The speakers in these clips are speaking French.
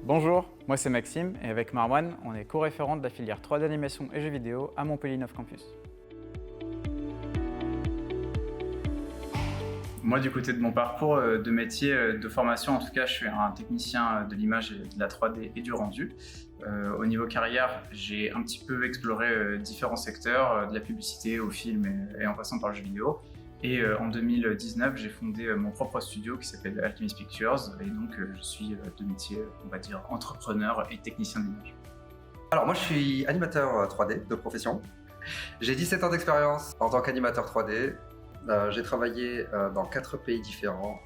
Bonjour, moi c'est Maxime et avec Marwan, on est co-référent de la filière 3D animation et jeux vidéo à Montpellier 9 Campus. Moi, du côté de mon parcours de métier, de formation, en tout cas, je suis un technicien de l'image, et de la 3D et du rendu. Au niveau carrière, j'ai un petit peu exploré différents secteurs, de la publicité au film et en passant par le jeu vidéo. Et en 2019, j'ai fondé mon propre studio qui s'appelle Alchemist Pictures. Et donc, je suis de métier, on va dire, entrepreneur et technicien d'image. Alors moi je suis animateur 3D de profession. J'ai 17 ans d'expérience en tant qu'animateur 3D. J'ai travaillé dans 4 pays différents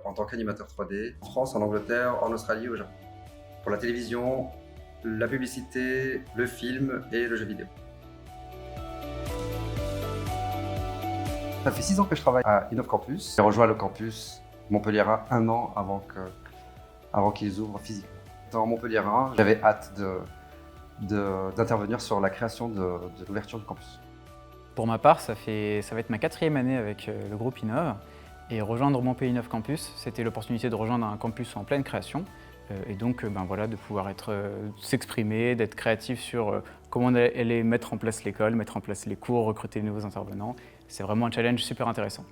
en tant qu'animateur 3D. En France, en Angleterre, en Australie et au Japon. Pour la télévision, la publicité, le film et le jeu vidéo. Ça fait 6 ans que je travaille à Innov Campus. J'ai rejoint le campus Montpellier 1 an avant qu'ils ouvrent physiquement. Dans Montpellier 1, j'avais hâte d'intervenir sur la création de l'ouverture du campus. Pour ma part, ça va être ma 4e année avec le groupe Innov. Et rejoindre Montpellier 9 Campus, c'était l'opportunité de rejoindre un campus en pleine création. Et donc, voilà, de pouvoir s'exprimer, d'être créatif sur comment aller mettre en place l'école, mettre en place les cours, recruter de nouveaux intervenants. C'est vraiment un challenge super intéressant.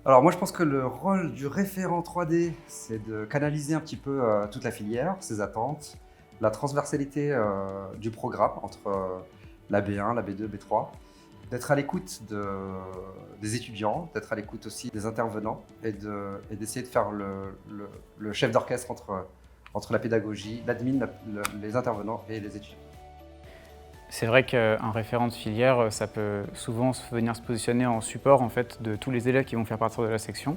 Alors moi je pense que le rôle du référent 3D, c'est de canaliser un petit peu toute la filière, ses attentes, la transversalité du programme entre la B1, la B2, B3, d'être à l'écoute des étudiants, d'être à l'écoute aussi des intervenants et d'essayer de faire le chef d'orchestre entre la pédagogie, l'admin, les intervenants et les étudiants. C'est vrai qu'un référent de filière, ça peut souvent venir se positionner en support en fait, de tous les élèves qui vont faire partie de la section.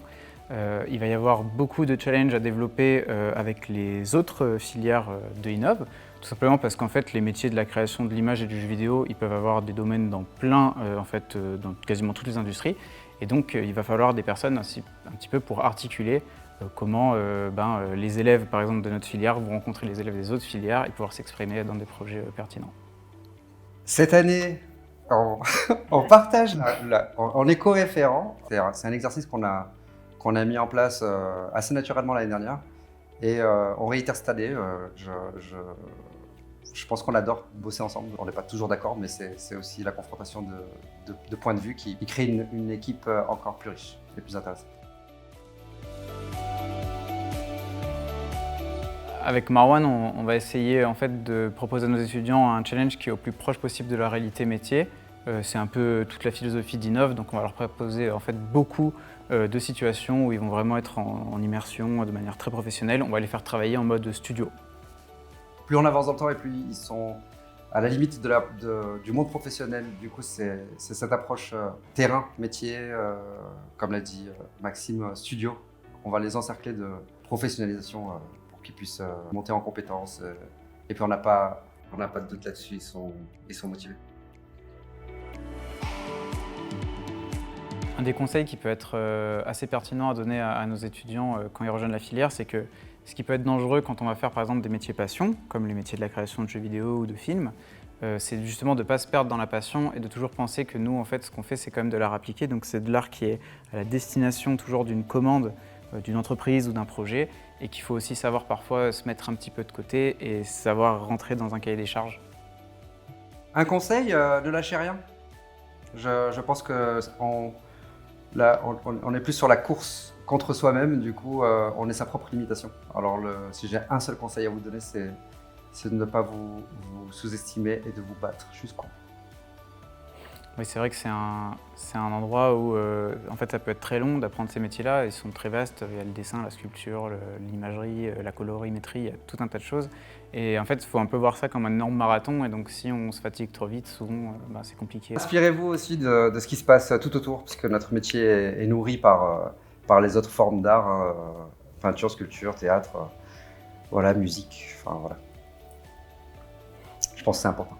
Il va y avoir beaucoup de challenges à développer avec les autres filières de Innov, tout simplement parce qu'en fait les métiers de la création de l'image et du jeu vidéo, ils peuvent avoir des domaines dans dans quasiment toutes les industries. Et donc il va falloir des personnes un petit peu pour articuler comment les élèves par exemple de notre filière vont rencontrer les élèves des autres filières et pouvoir s'exprimer dans des projets pertinents. Cette année, on partage, on est co-référent. C'est un exercice qu'on a mis en place assez naturellement l'année dernière. Et on réitère cette année. Je pense qu'on adore bosser ensemble. On n'est pas toujours d'accord, mais c'est aussi la confrontation de points de vue qui crée une équipe encore plus riche et plus intéressante. Avec Marwan, on va essayer en fait, de proposer à nos étudiants un challenge qui est au plus proche possible de la réalité métier. C'est un peu toute la philosophie d'Innov, donc on va leur proposer en fait, beaucoup de situations où ils vont vraiment être en immersion de manière très professionnelle. On va les faire travailler en mode studio. Plus on avance dans le temps et plus ils sont à la limite du monde professionnel. Du coup, c'est cette approche terrain, métier, comme l'a dit Maxime, studio. On va les encercler de professionnalisation pour qu'ils puissent monter en compétences. Et puis on n'a pas de doute là-dessus, ils sont motivés. Un des conseils qui peut être assez pertinent à donner à nos étudiants quand ils rejoignent la filière, c'est que ce qui peut être dangereux quand on va faire par exemple des métiers passion, comme les métiers de la création de jeux vidéo ou de films, c'est justement de ne pas se perdre dans la passion et de toujours penser que nous, en fait, ce qu'on fait, c'est quand même de l'art appliqué. Donc c'est de l'art qui est à la destination toujours d'une commande, d'une entreprise ou d'un projet, et qu'il faut aussi savoir parfois se mettre un petit peu de côté et savoir rentrer dans un cahier des charges. Un conseil, ne lâchez rien. Je pense qu'on est plus sur la course contre soi-même, du coup on est sa propre limitation. Alors si j'ai un seul conseil à vous donner, c'est de ne pas vous sous-estimer et de vous battre jusqu'au bout. Oui, c'est vrai que c'est un endroit où en fait, ça peut être très long d'apprendre ces métiers-là. Ils sont très vastes. Il y a le dessin, la sculpture, l'imagerie, la colorimétrie, il y a tout un tas de choses. Et en fait, il faut un peu voir ça comme un énorme marathon. Et donc, si on se fatigue trop vite, souvent, c'est compliqué. Inspirez-vous aussi de ce qui se passe tout autour, puisque notre métier est nourri par les autres formes d'art, peinture, sculpture, théâtre, voilà, musique. Enfin, voilà. Je pense que c'est important.